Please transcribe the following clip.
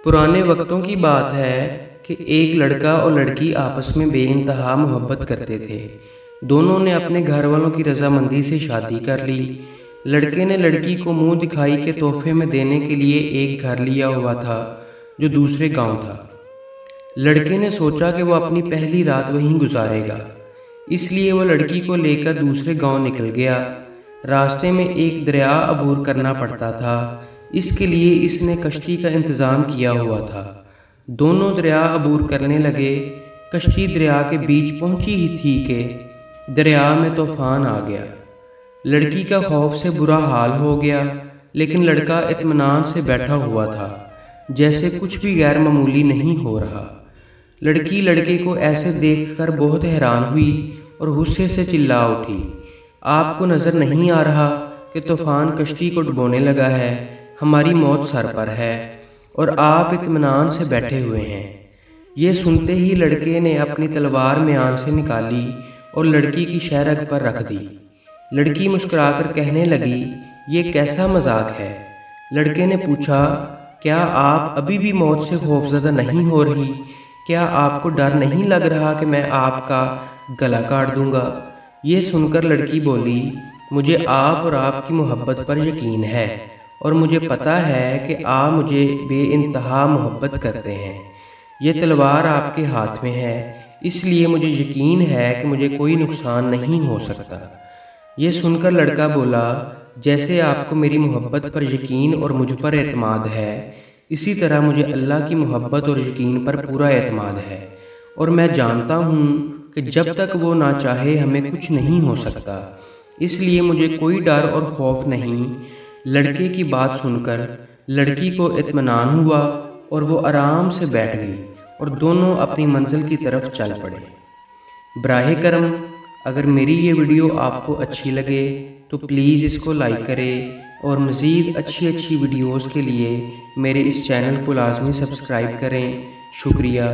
پرانے وقتوں کی بات ہے کہ ایک لڑکا اور لڑکی آپس میں بے انتہا محبت کرتے تھے۔ دونوں نے اپنے گھر والوں کی رضامندی سے شادی کر لی۔ لڑکے نے لڑکی کو منہ دکھائی کے تحفے میں دینے کے لیے ایک گھر لیا ہوا تھا جو دوسرے گاؤں تھا۔ لڑکے نے سوچا کہ وہ اپنی پہلی رات وہیں گزارے گا، اس لیے وہ لڑکی کو لے کر دوسرے گاؤں نکل گیا۔ راستے میں ایک دریا عبور کرنا پڑتا تھا، اس کے لیے اس نے کشتی کا انتظام کیا ہوا تھا۔ دونوں دریا عبور کرنے لگے۔ کشتی دریا کے بیچ پہنچی ہی تھی کہ دریا میں طوفان آ گیا۔ لڑکی کا خوف سے برا حال ہو گیا، لیکن لڑکا اطمینان سے بیٹھا ہوا تھا، جیسے کچھ بھی غیر معمولی نہیں ہو رہا۔ لڑکی لڑکے کو ایسے دیکھ کر بہت حیران ہوئی اور غصے سے چلا اٹھی۔ آپ کو نظر نہیں آ رہا کہ طوفان کشتی کو ڈبونے لگا ہے؟ ہماری موت سر پر ہے اور آپ اطمینان سے بیٹھے ہوئے ہیں۔ یہ سنتے ہی لڑکے نے اپنی تلوار میان سے نکالی اور لڑکی کی شہرگ پر رکھ دی۔ لڑکی مسکرا کر کہنے لگی، یہ کیسا مذاق ہے؟ لڑکے نے پوچھا، کیا آپ ابھی بھی موت سے خوفزدہ نہیں ہو رہی؟ کیا آپ کو ڈر نہیں لگ رہا کہ میں آپ کا گلا کاٹ دوں گا؟ یہ سن کر لڑکی بولی، مجھے آپ اور آپ کی محبت پر یقین ہے اور مجھے پتہ ہے کہ آپ مجھے بے انتہا محبت کرتے ہیں۔ یہ تلوار آپ کے ہاتھ میں ہے، اس لیے مجھے یقین ہے کہ مجھے کوئی نقصان نہیں ہو سکتا۔ یہ سن کر لڑکا بولا، جیسے آپ کو میری محبت پر یقین اور مجھ پر اعتماد ہے، اسی طرح مجھے اللہ کی محبت اور یقین پر پورا اعتماد ہے، اور میں جانتا ہوں کہ جب تک وہ نہ چاہے ہمیں کچھ نہیں ہو سکتا، اس لیے مجھے کوئی ڈر اور خوف نہیں۔ لڑکے کی بات سن کر لڑکی کو اطمینان ہوا اور وہ آرام سے بیٹھ گئی اور دونوں اپنی منزل کی طرف چل پڑے۔ براہ کرم اگر میری یہ ویڈیو آپ کو اچھی لگے تو پلیز اس کو لائک کریں اور مزید اچھی ویڈیوز کے لیے میرے اس چینل کو لازمی سبسکرائب کریں۔ شکریہ۔